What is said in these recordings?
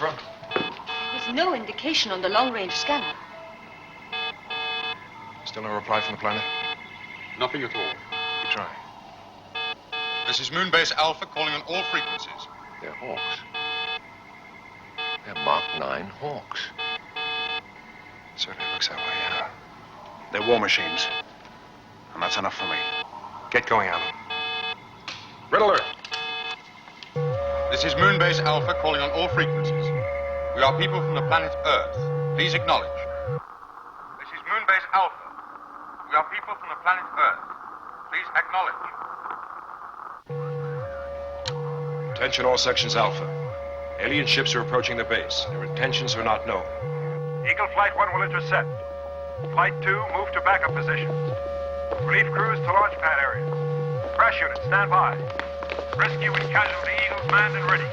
from? There's no indication on the long-range scanner. Still no reply from the planet? Nothing at all. You try. This is Moonbase Alpha calling on all frequencies. They're Hawks. They're Mark 9 Hawks. Certainly looks that way, yeah. They're war machines. And that's enough for me. Get going, Alan. Red alert. This is Moonbase Alpha calling on all frequencies. We are people from the planet Earth. Please acknowledge. This is Moonbase Alpha. We are people from the planet Earth. Please acknowledge. Attention all sections Alpha. Alien ships are approaching the base. Their intentions are not known. Eagle Flight 1 will intercept. Flight 2, move to backup positions. Relief crews to launch pad areas. Crash units, stand by. Rescue and casualty Eagles manned and ready.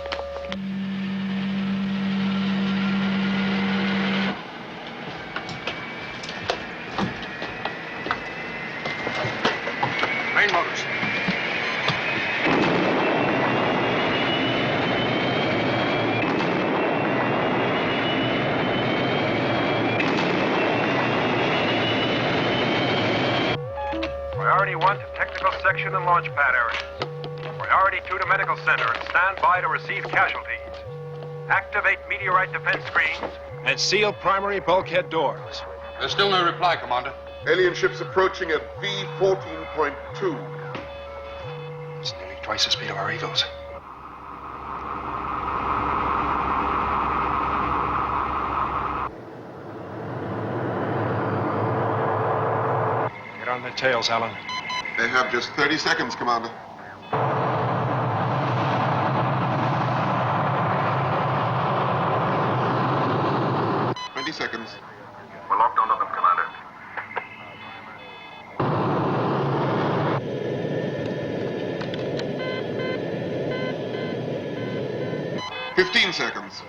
Main motors. Priority 1 to technical section and launch pad areas. Priority 2 to medical center and stand by to receive casualties. Activate meteorite defense screens. And seal primary bulkhead doors. There's still no reply, Commander. Alien ships approaching at V14.2. It's nearly twice the speed of our Eagles. Get on their tails, Alan. They have just 30 seconds, Commander. Seconds. We're locked onto them, Commander. $15 seconds.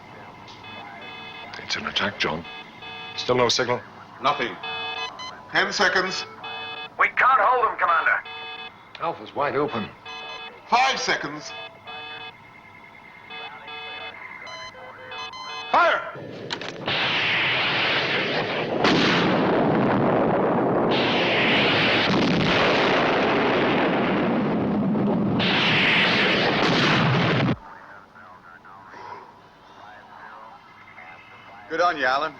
It's an attack, John. Still no signal? Nothing. 10 seconds. We can't hold them, Commander. Alpha's wide open. 5 seconds. Fire! Good on you, Alan.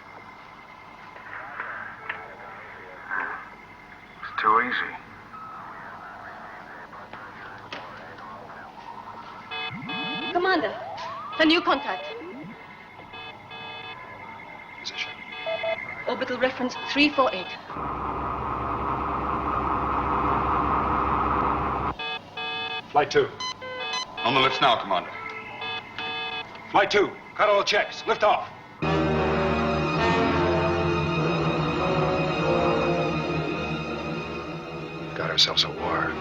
It's too easy. Commander, a new contact. Position. Orbital reference 348. Flight 2. On the lifts now, Commander. Flight 2. Cut all checks. Lift off. Got ourselves a war.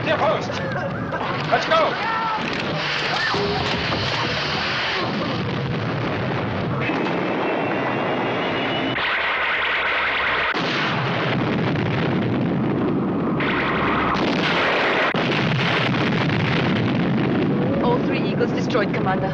Back to your post. Let's go. All 3 Eagles destroyed, Commander.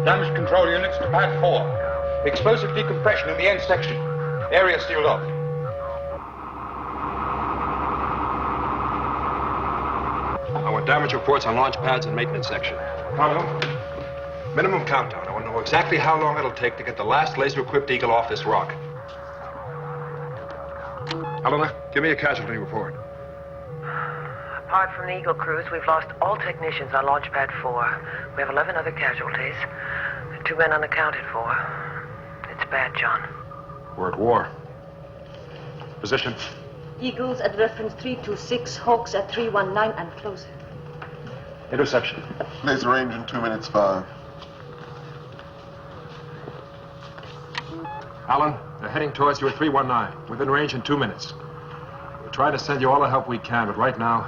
Damage control units to pad 4. Explosive decompression in the end section. Area sealed off. I want damage reports on launch pads and maintenance section. Colonel, minimum countdown. I want to know exactly how long it'll take to get the last laser-equipped Eagle off this rock. Helena, give me a casualty report. Apart from the Eagle crews, we've lost all technicians on Launch Pad 4. We have 11 other casualties. 2 men unaccounted for. It's bad, John. We're at war. Position. Eagles at reference 326, Hawks at 319, and closer. Interception. Laser range in 2 minutes 5. Alan, they're heading towards you at 319, within range in 2 minutes. We're trying to send you all the help we can, but right now,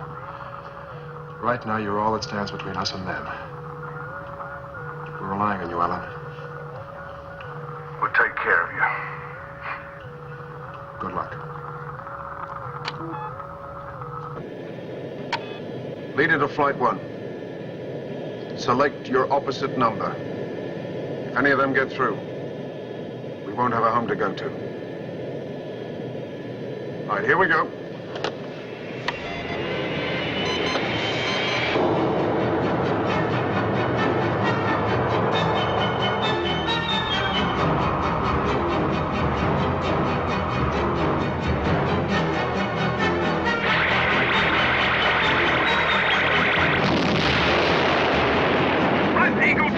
you're all that stands between us and them. We're relying on you, Alan. We'll take care of you. Good luck. Leader to Flight 1. Select your opposite number. If any of them get through, we won't have a home to go to. All right, here we go. Eagle 2!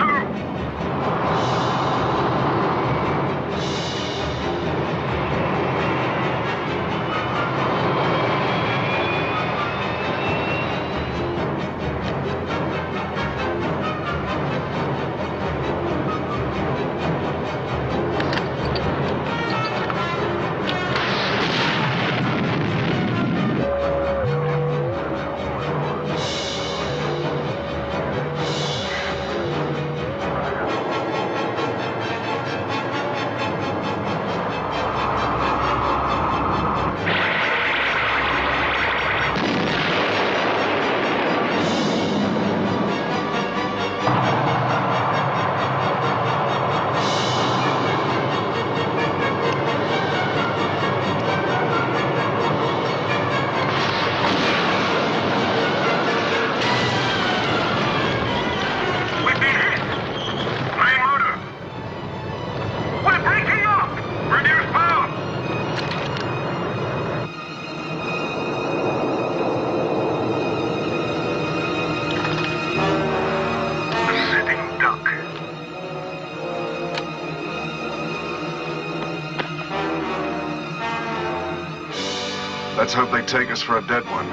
Let's hope they take us for a dead one.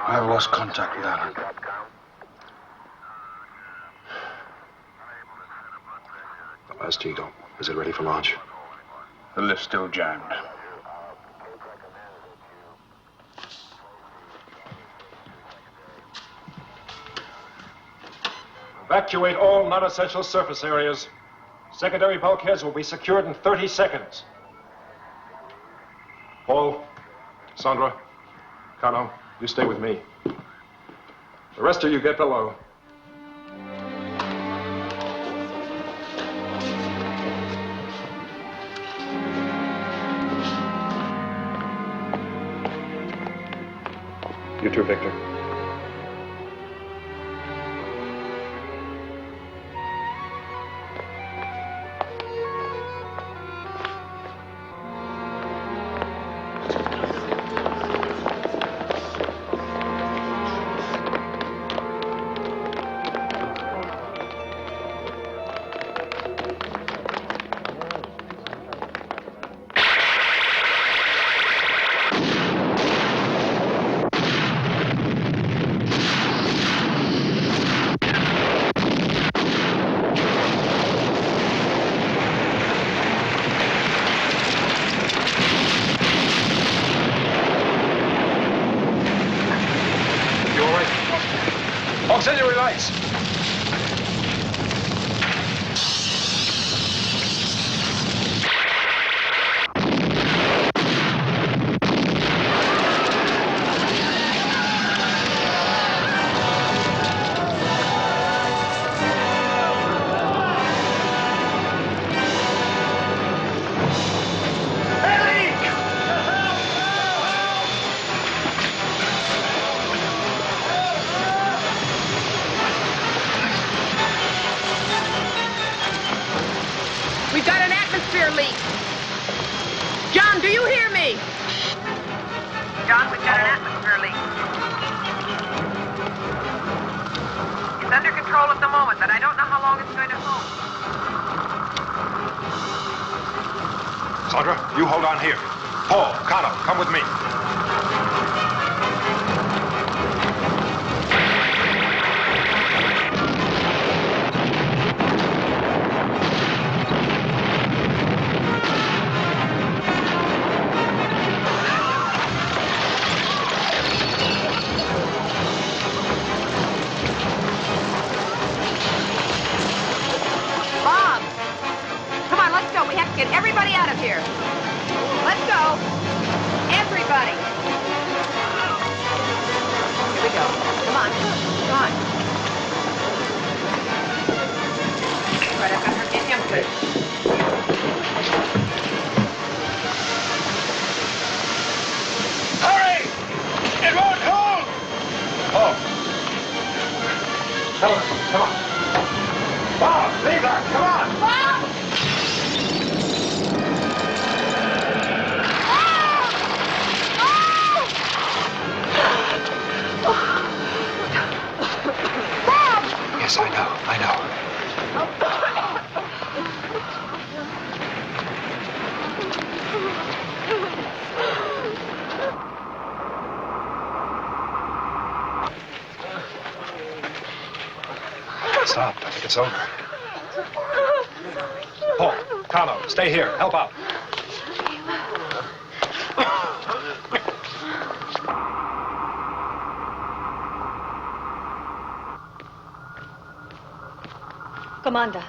I have lost contact with Alan. The last Eagle. Is it ready for launch? The lift's still jammed. Evacuate all non-essential surface areas. Secondary bulkheads will be secured in 30 seconds. Paul, Sandra, Kano, you stay with me. The rest of you get below. You too, Victor. Auxiliary lights. We've got an atmosphere leak. John, do you hear me? John, we've got an atmosphere leak. It's under control at the moment, but I don't know how long it's going to hold. Sandra, you hold on here. Paul, Connor, come with me. Bob! Come on, let's go. We have to get everybody out of here. Let's go. Everybody. Here we go. Come on. Come on. Right, I've got her. Get him, please. Hurry! It won't hold! Oh. Come on. Bob, leave her. Come on. Bob! Yes, I know. Stop. I think it's over. Paul, Carlo, stay here. Help out. Commander.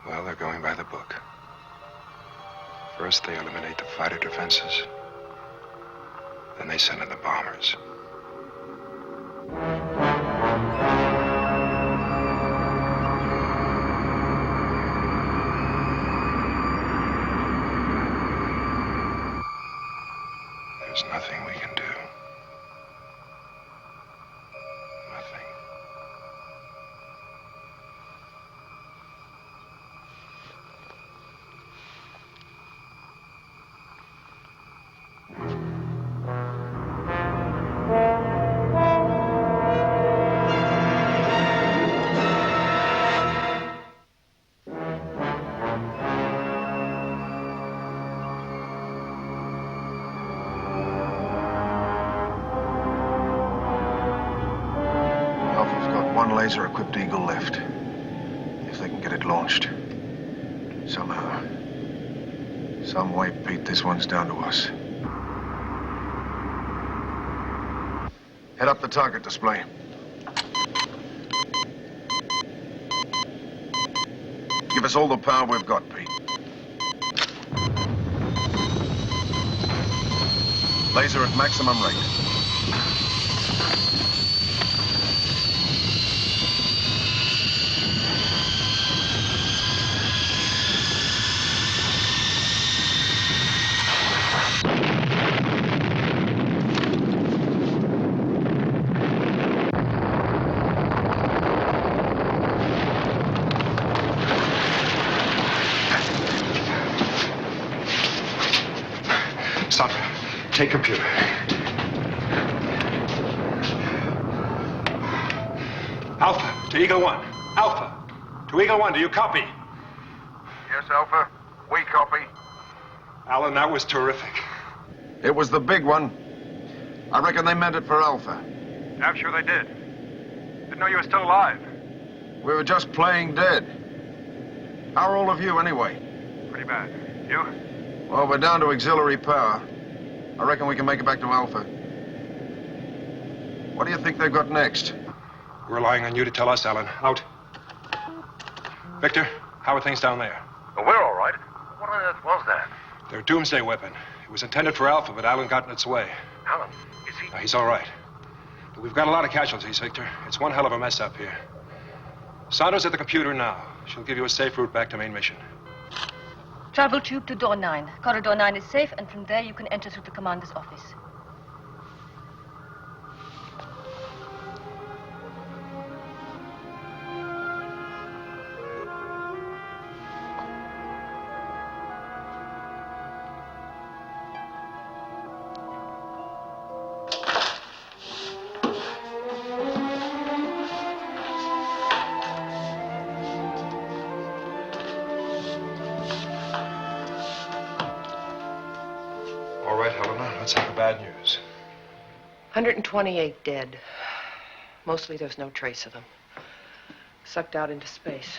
Well, they're going by the book. First, they eliminate the fighter defenses. Then they send in the bombers. There's nothing we can do. Nothing. Alpha's got one laser-equipped Eagle left. If they can get it launched. Somehow. Some way, Pete, this one's down to us. Head up the target display. Give us all the power we've got, Pete. Laser at maximum rate. Sandra, take computer. Alpha to Eagle One. Alpha to Eagle One. Do you copy? Yes, Alpha. We copy. Alan, that was terrific. It was the big one. I reckon they meant it for Alpha. Damn sure they did. Didn't know you were still alive. We were just playing dead. How are all of you, anyway? Pretty bad. You? Well, we're down to auxiliary power. I reckon we can make it back to Alpha. What do you think they've got next? We're relying on you to tell us, Alan. Out. Victor, how are things down there? Well, we're all right. What on earth was that? Their doomsday weapon. It was intended for Alpha, but Alan got in its way. Alan, is he... Now, he's all right. But we've got a lot of casualties, Victor. It's one hell of a mess up here. Sandra's at the computer now. She'll give you a safe route back to main mission. Travel tube to door 9. Corridor 9 is safe, and from there you can enter through the commander's office. All right, Helena, let's have the bad news. 128 dead. Mostly there's no trace of them. Sucked out into space.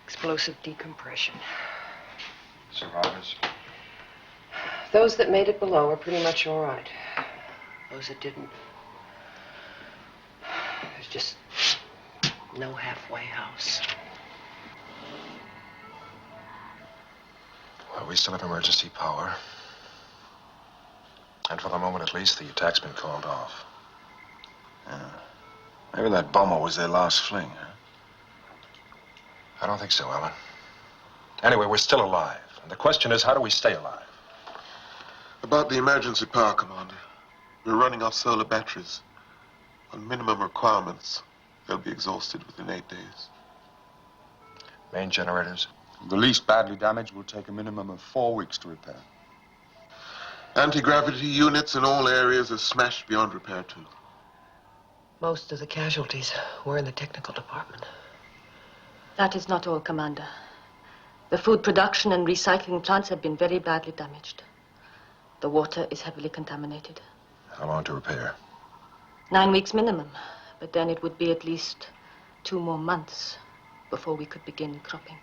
Explosive decompression. Survivors? Those that made it below are pretty much all right. Those that didn't, there's just no halfway house. Well, we still have emergency power. And for the moment, at least, the attack's been called off. Maybe that bomber was their last fling, huh? I don't think so, Alan. Anyway, we're still alive. And the question is, how do we stay alive? About the emergency power, Commander. We're running off solar batteries. On minimum requirements, they'll be exhausted within 8 days. Main generators? The least badly damaged will take a minimum of 4 weeks to repair. Anti-gravity units in all areas are smashed beyond repair, too. Most of the casualties were in the technical department. That is not all, Commander. The food production and recycling plants have been very badly damaged. The water is heavily contaminated. How long to repair? 9 weeks minimum, but then it would be at least 2 more months before we could begin cropping.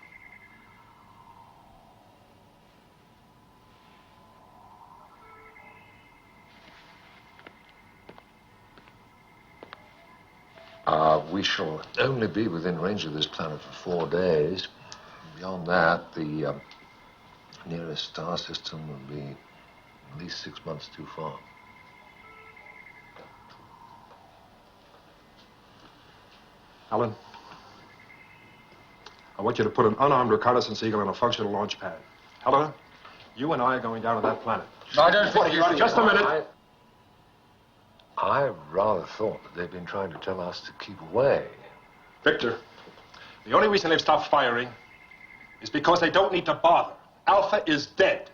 We shall only be within range of this planet for 4 days. Beyond that, the nearest star system will be at least 6 months too far. Alan, I want you to put an unarmed reconnaissance eagle on a functional launch pad. Helena, you and I are going down to that planet. I don't think Just a minute. I rather thought that they've been trying to tell us to keep away. Victor, the only reason they've stopped firing is because they don't need to bother. Alpha is dead.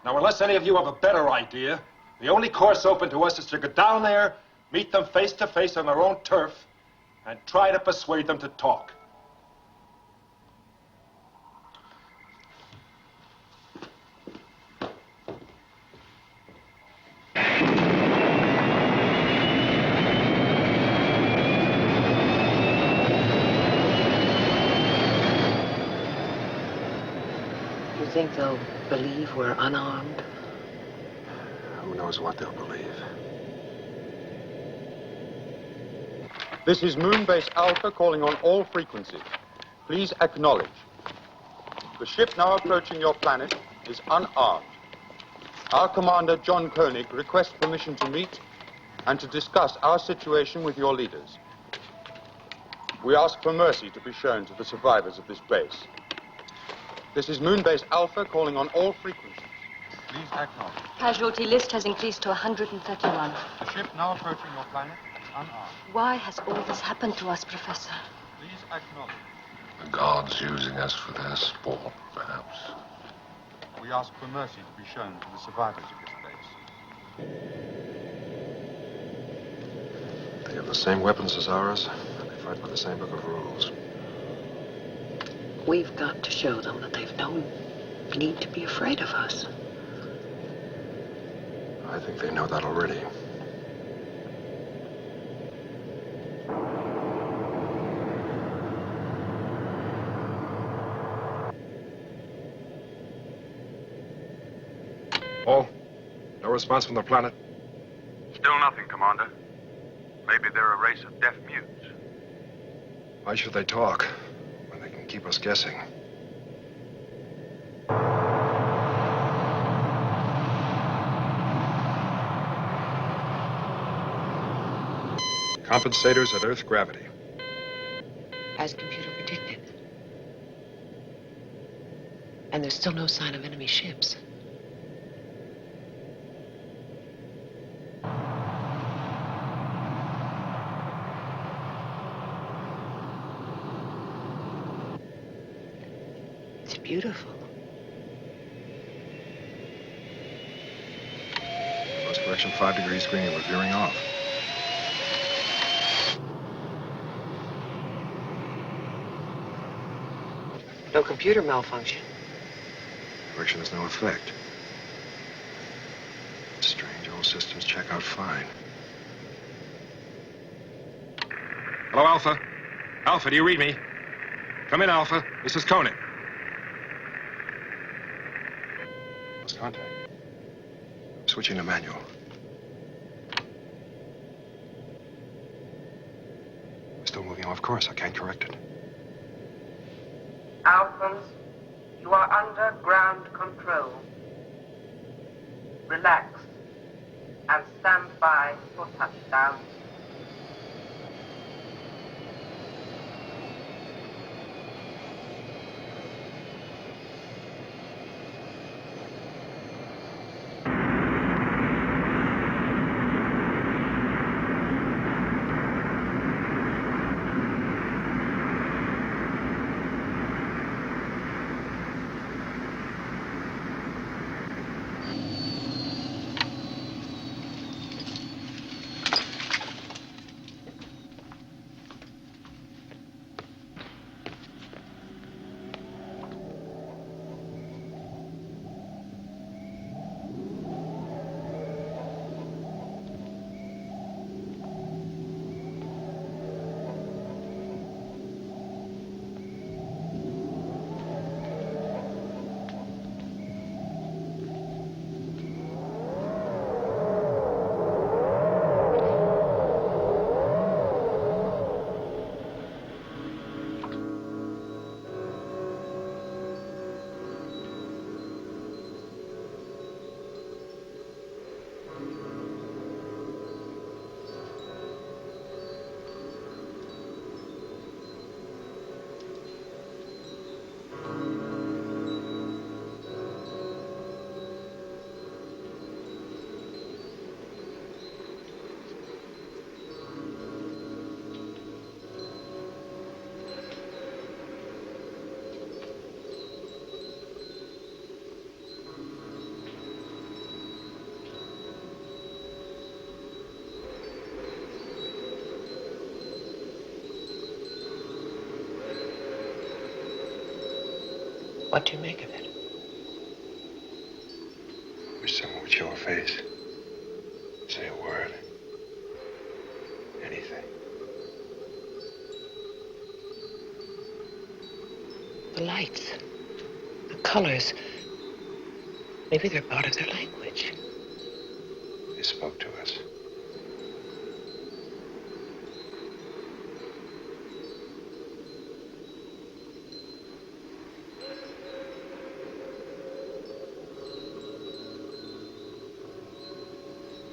Now, unless any of you have a better idea, the only course open to us is to go down there, meet them face to face on their own turf, and try to persuade them to talk. You think they'll believe we're unarmed? Who knows what they'll believe? This is Moonbase Alpha calling on all frequencies. Please acknowledge. The ship now approaching your planet is unarmed. Our commander, John Koenig, requests permission to meet and to discuss our situation with your leaders. We ask for mercy to be shown to the survivors of this base. This is Moonbase Alpha calling on all frequencies. Please acknowledge. Casualty list has increased to 131. The ship now approaching your planet is unarmed. Why has all this happened to us, Professor? Please acknowledge. The gods using us for their sport, perhaps. We ask for mercy to be shown to the survivors of this base. They have the same weapons as ours, and they fight by the same book of rules. We've got to show them that they've no need to be afraid of us. I think they know that already. Paul? No response from the planet? Still nothing, Commander. Maybe they're a race of deaf mutes. Why should they talk when they can keep us guessing? Compensators at Earth gravity. As computer predicted. And there's still no sign of enemy ships. It's beautiful. Course correction 5 degrees green. We're veering off. No computer malfunction. Correction has no effect. Strange, all systems check out fine. Hello, Alpha. Alpha, do you read me? Come in, Alpha. This is Koenig. Lost contact. Switching to manual. Still moving off course. I can't correct it. Alphans, you are under ground control. Relax and stand by for touchdown. What do you make of it? Wish someone would show a face. Say a word. Anything. The lights, the colors. Maybe they're part of their language. They spoke to us.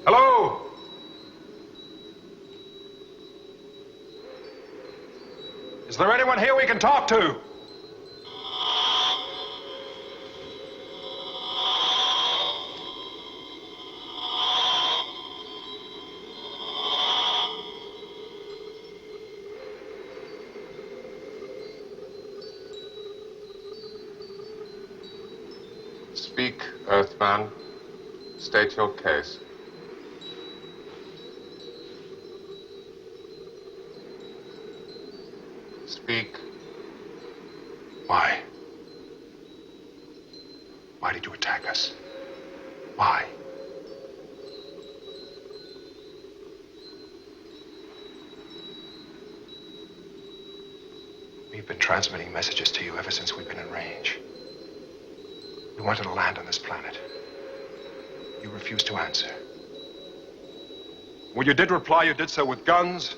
Hello? Is there anyone here we can talk to? Speak, Earthman. State your case. Speak. Why? Why did you attack us? Why? We've been transmitting messages to you ever since we've been in range. We wanted to land on this planet. You refused to answer. When you did reply, you did so with guns,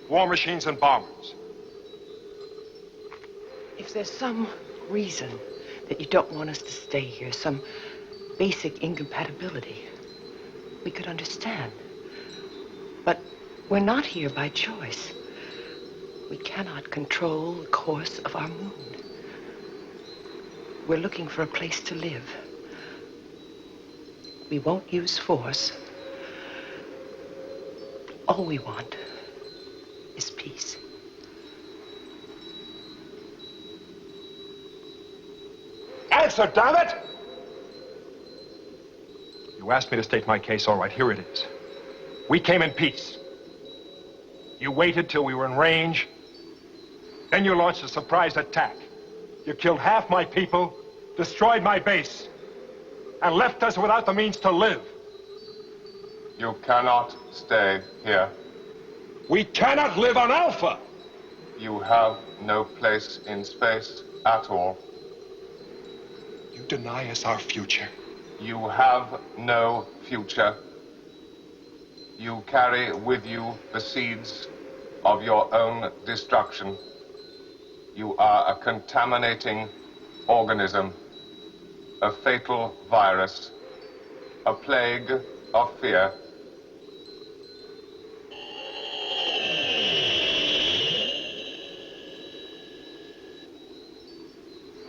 war machines, and bombers. If there's some reason that you don't want us to stay here, some basic incompatibility, we could understand. But we're not here by choice. We cannot control the course of our moon. We're looking for a place to live. We won't use force. All we want is peace. Answer, damn it! You asked me to state my case. All right, here it is. We came in peace. You waited till we were in range. Then you launched a surprise attack. You killed half my people, destroyed my base, and left us without the means to live. You cannot stay here. We cannot live on Alpha! You have no place in space at all. You deny us our future. You have no future. You carry with you the seeds of your own destruction. You are a contaminating organism, a fatal virus, a plague of fear.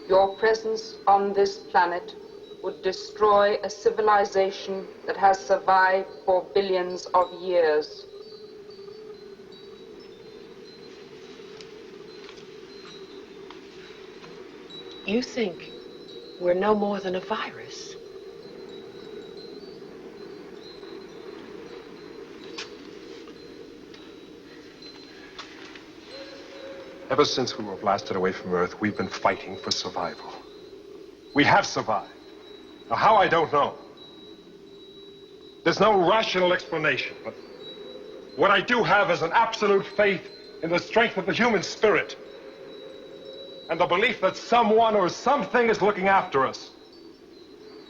Your presence on this planet would destroy a civilization that has survived for billions of years. You think we're no more than a virus? Ever since we were blasted away from Earth, we've been fighting for survival. We have survived. Now, how, I don't know. There's no rational explanation, but what I do have is an absolute faith in the strength of the human spirit and the belief that someone or something is looking after us.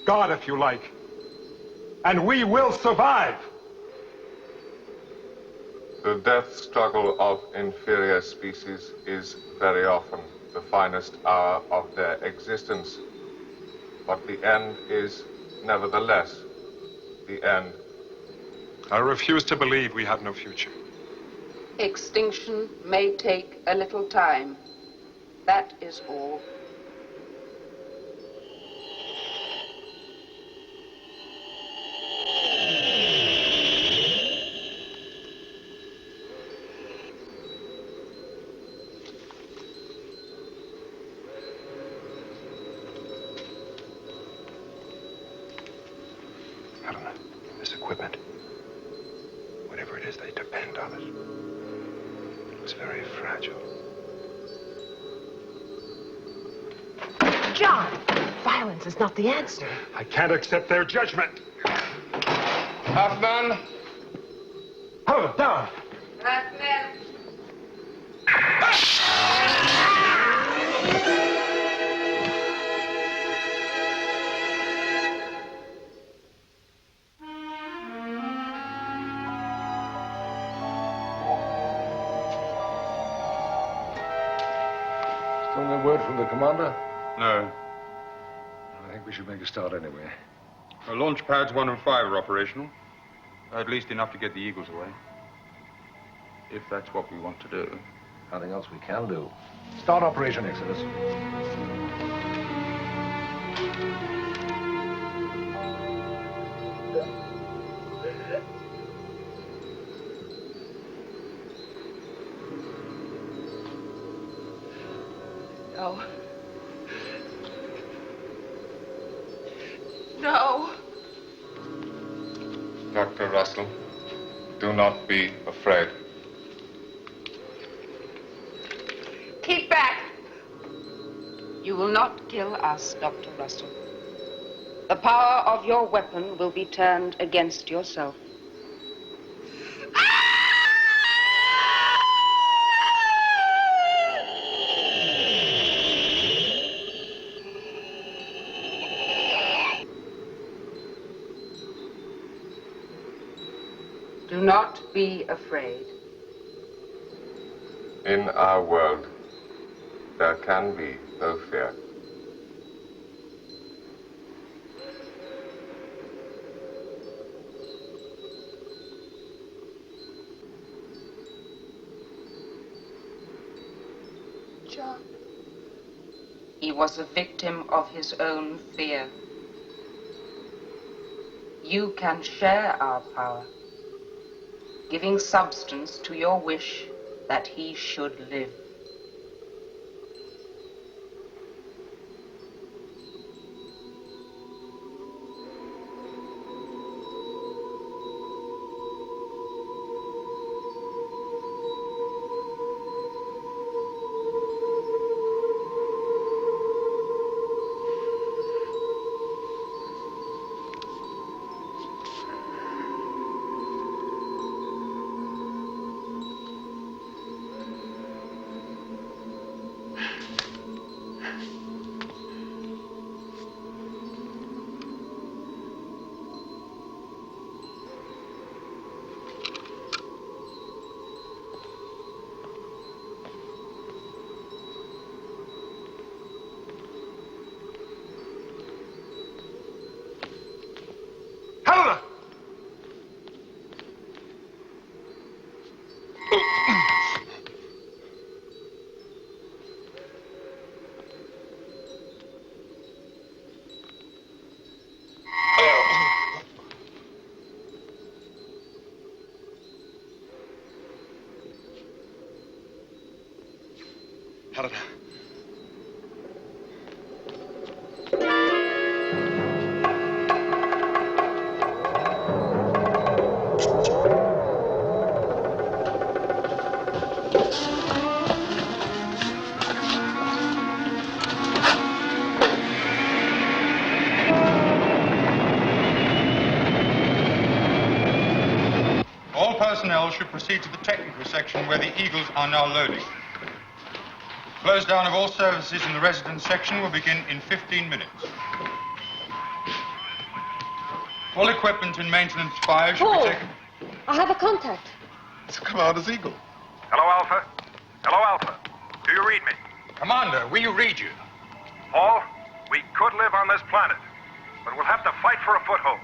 God, if you like. And we will survive. The death struggle of inferior species is very often the finest hour of their existence. But the end is, nevertheless, the end. I refuse to believe we have no future. Extinction may take a little time. That is all. Helen, this equipment, whatever it is, they depend on it. It looks very fragile. John, violence is not the answer. I can't accept their judgment. Halfman, Hold it down. Still no word from the commander? No. I think we should make a start anyway. The launch pads 1 and 5 are operational. At least enough to get the Eagles away. If that's what we want to do. Nothing else we can do. Start Operation Exodus. No. No. Dr. Russell, do not be afraid. Keep back. You will not kill us, Dr. Russell. The power of your weapon will be turned against yourself. not be afraid. In our world, there can be no fear. John. He was a victim of his own fear. You can share our power, giving substance to your wish that he should live. Helena. All personnel should proceed to the technical section where the Eagles are now loading. Close down of all services in the residence section will begin in 15 minutes. All equipment and maintenance fires should be taken. I have a contact. It's Commander's Eagle. Hello, Alpha. Hello, Alpha. Do you read me? Commander, we read you. Paul, we could live on this planet, but we'll have to fight for a foothold.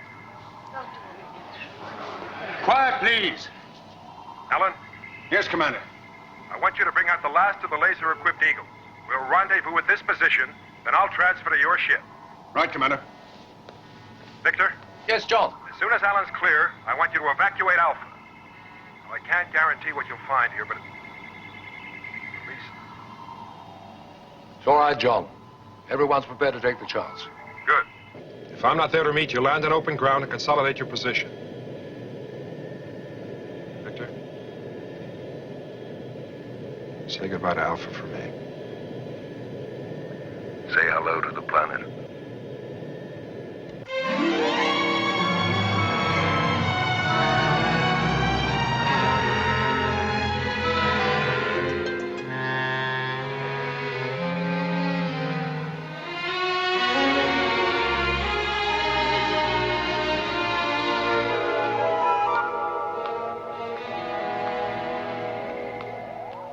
Quiet, please. Alan, Yes, Commander. I want you to bring out the last of the laser-equipped Eagles. We'll rendezvous at this position, then I'll transfer to your ship. Right, Commander. Victor, Yes, John. as soon as Alan's clear, I want you to evacuate Alpha. Now, I can't guarantee what you'll find here, but at least... It's all right, John. Everyone's prepared to take the chance. Good. If I'm not there to meet you, land on open ground and consolidate your position. Victor? Say goodbye to Alpha for me. Say hello to the planet.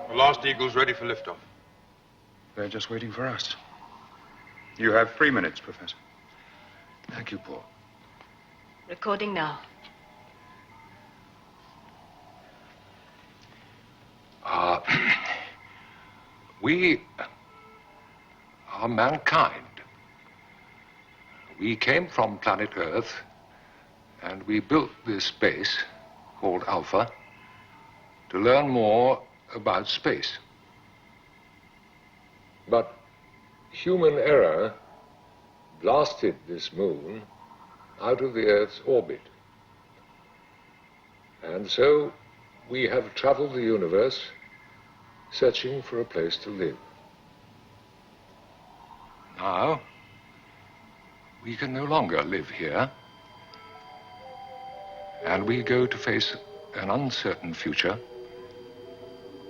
The last Eagle's ready for liftoff. They're just waiting for us. You have 3 minutes, Professor. Thank you, Paul. Recording now. We are mankind. We came from planet Earth, and we built this base called Alpha to learn more about space. But human error blasted this moon out of the Earth's orbit. And so we have traveled the universe searching for a place to live. Now, we can no longer live here, and we go to face an uncertain future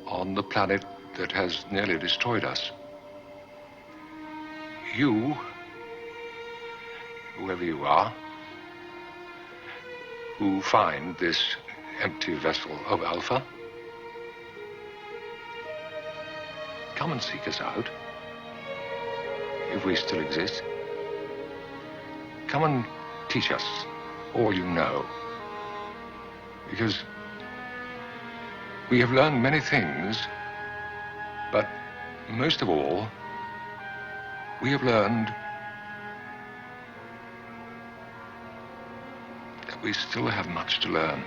on the planet that has nearly destroyed us. You, whoever you are, who find this empty vessel of Alpha. Come and seek us out, if we still exist. Come and teach us all you know. Because we have learned many things, but most of all, we have learned that we still have much to learn.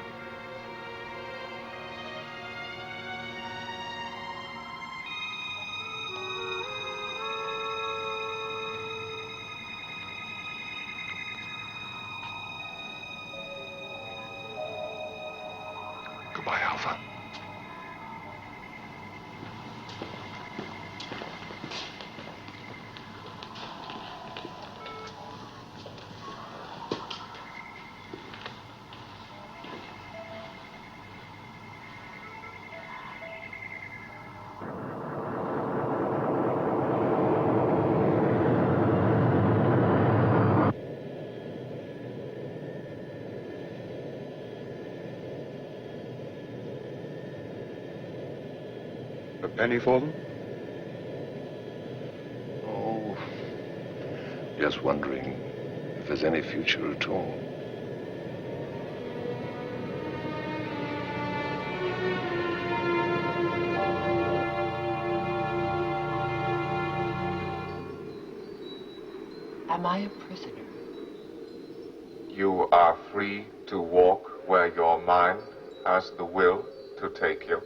Goodbye, Alpha. A penny for them? Oh, just wondering if there's any future at all. Am I a prisoner? You are free to walk where your mind has the will to take you.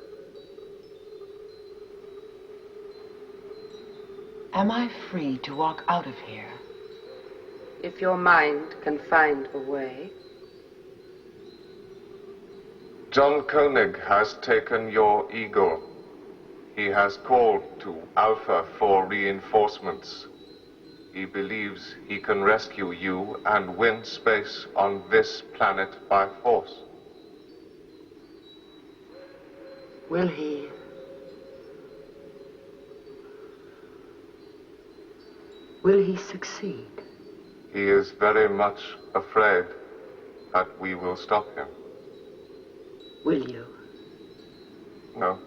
Am I free to walk out of here? If your mind can find a way. John Koenig has taken your eagle. He has called to Alpha for reinforcements. He believes he can rescue you and win space on this planet by force. Will he? Will he succeed? He is very much afraid that we will stop him. Will you? No.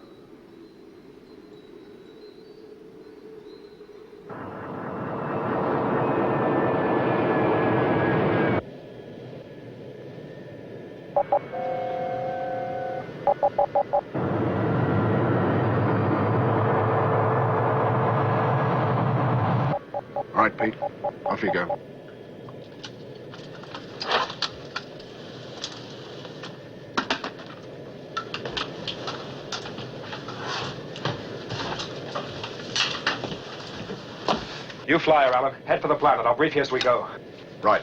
All right, Pete. Off you go. You fly her, Alan. Head for the planet. I'll brief you as we go. Right.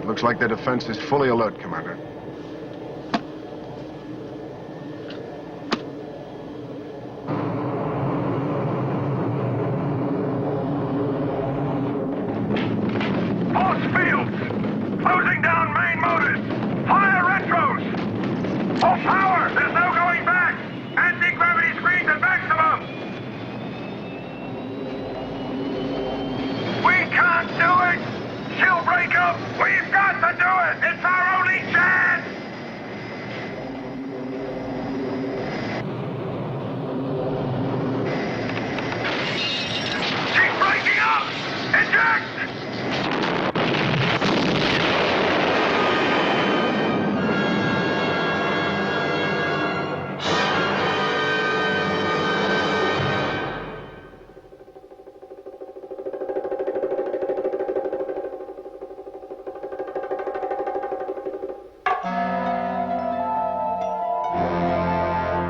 Looks like their defense is fully alert, Commander. Force fields! Closing down main motors! Fire retros! Full power! There's no going back! Anti-gravity screens at maximum! We can't do it! She'll break up! We've got to do it! It's our only chance! She's breaking up! Eject!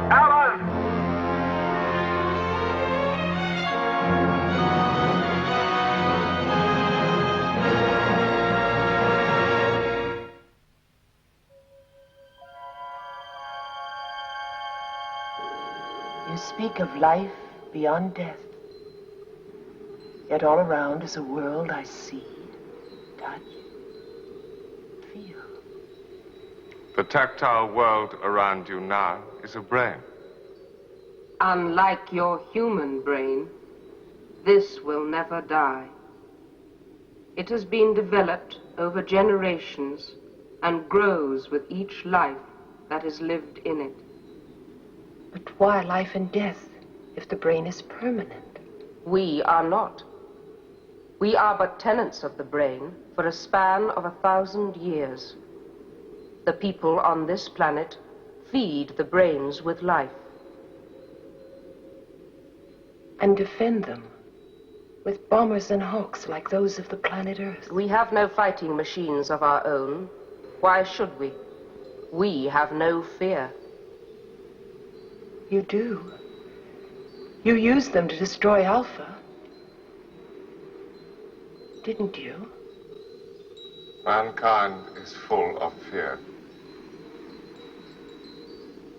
Alan! You speak of life beyond death. Yet all around is a world I see, touch, feel. The tactile world around you now is a brain. Unlike your human brain, this will never die. It has been developed over generations and grows with each life that is lived in it. But why life and death if the brain is permanent? We are not. We are but tenants of the brain for a span of 1,000 years. The people on this planet feed the brains with life. And defend them with bombers and hawks like those of the planet Earth. We have no fighting machines of our own. Why should we? We have no fear. You do. You used them to destroy Alpha. Didn't you? Mankind is full of fear.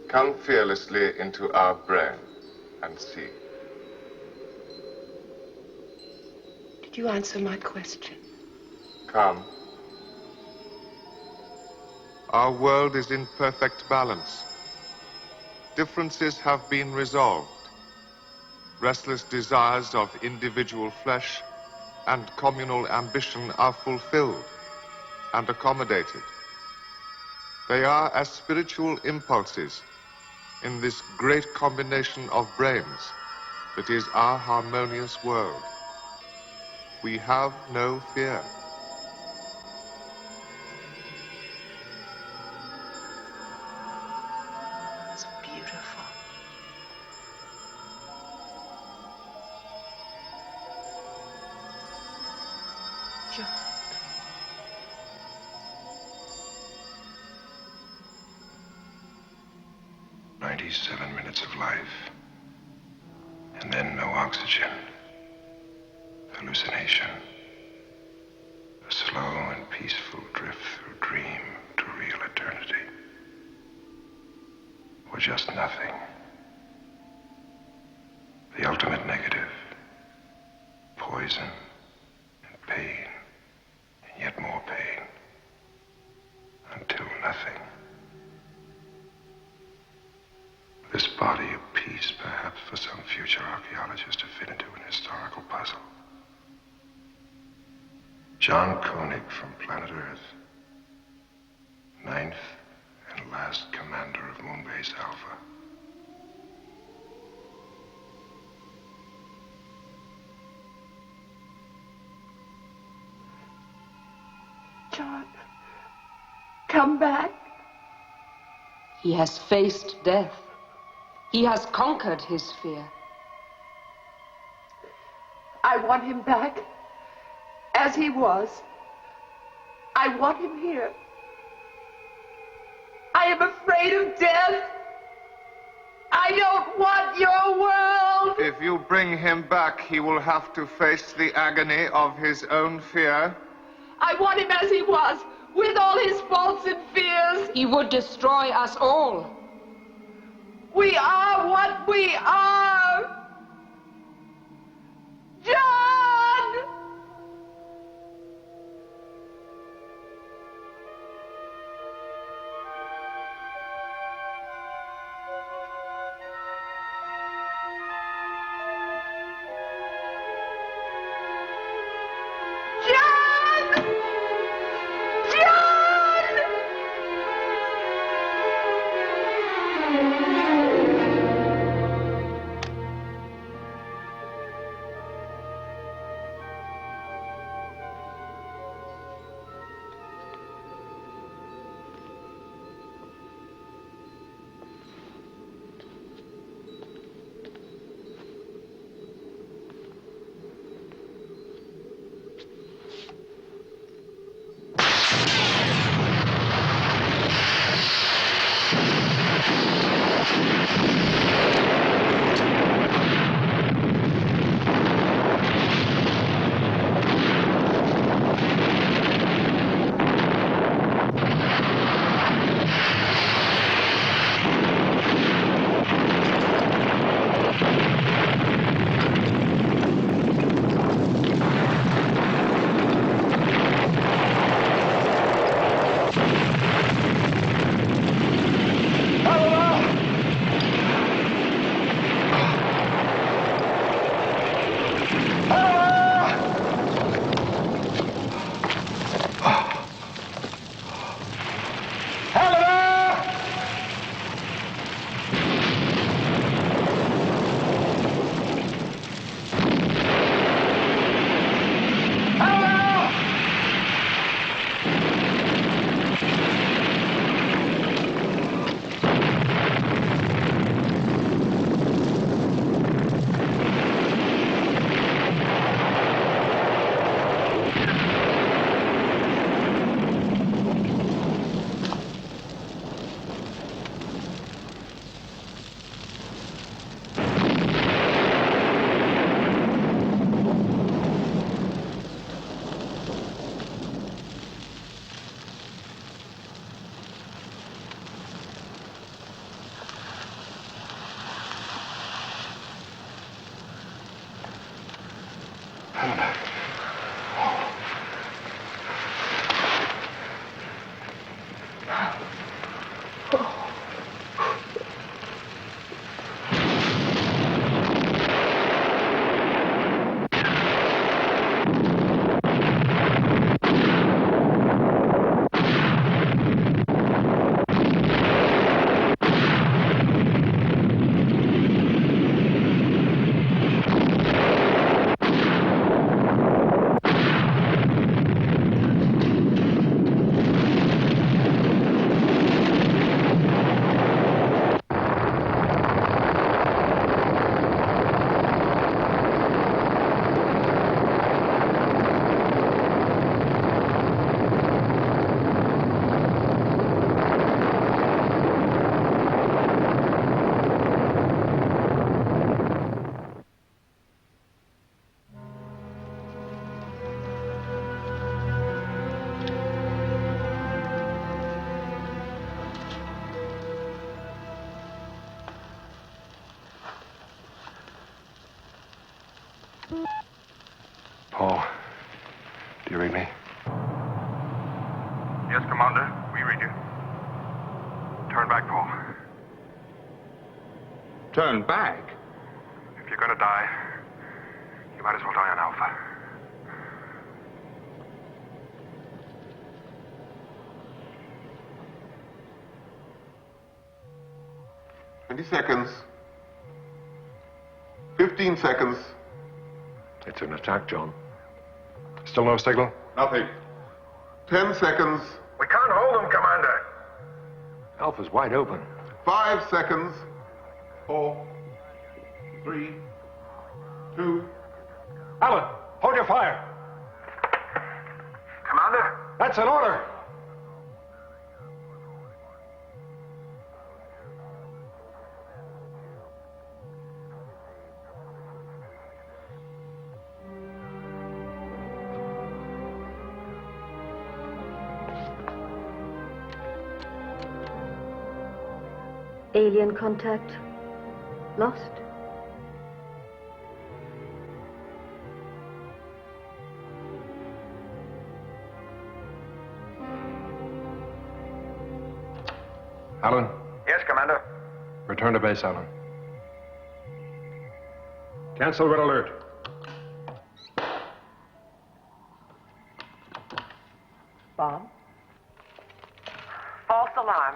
Come fearlessly into our brain and see. Did you answer my question? Come. Our world is in perfect balance. Differences have been resolved. Restless desires of individual flesh and communal ambition are fulfilled and accommodated. They are as spiritual impulses in this great combination of brains that is our harmonious world. We have no fear. It's beautiful. John. 97 minutes of life. And then no oxygen. Hallucination. A slow and peaceful drift through dream to real eternity. Or just nothing. The ultimate negative. Poison and pain. And yet more pain. Until nothing. This body of peace, perhaps for some future archaeologist to fit into an historical puzzle. John Koenig from planet Earth. 9th and last commander of Moonbase Alpha. John, come back. He has faced death. He has conquered his fear. I want him back as he was. I want him here. I am afraid of death. I don't want your world. If you bring him back, he will have to face the agony of his own fear. I want him as he was, with all his faults and fears. He would destroy us all. We are what we are. John! Paul, do you read me? Yes, Commander. We read you. Turn back, Paul. Turn back? If you're gonna die, you might as well die on Alpha. "20 seconds. 15 seconds. It's an attack, John. Still no signal? Nothing. 10 seconds. We can't hold them, Commander. Alpha's wide open. 5 seconds. 4, 3, 2. Alan, hold your fire. Commander? That's an order. Alien contact lost. Alan, Yes, Commander. return to base, Alan. Cancel red alert. Bob? False alarm.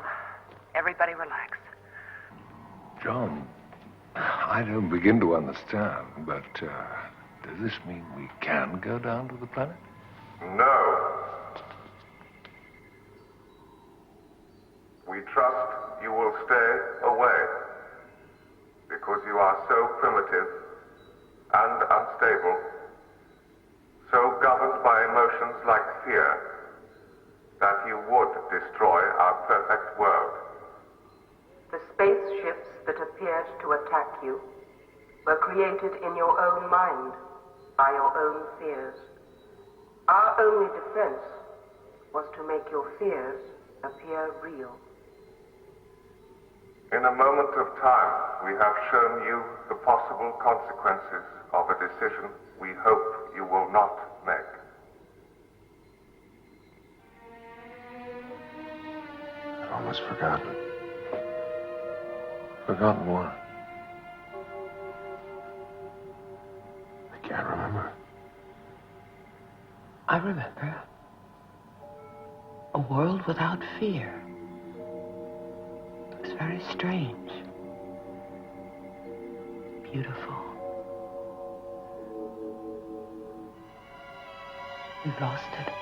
Everybody relax. John, I don't begin to understand, but does this mean we can go down to the planet? No. We trust you will stay away because you are so primitive and unstable, so governed by emotions like fear, that you would destroy our perfect world. The spaceships that appeared to attack you were created in your own mind by your own fears. Our only defense was to make your fears appear real. In a moment of time, we have shown you the possible consequences of a decision we hope you will not make. I'd almost forgotten. Forgotten what? I can't remember. I remember. A world without fear. It was very strange. Beautiful. We've lost it.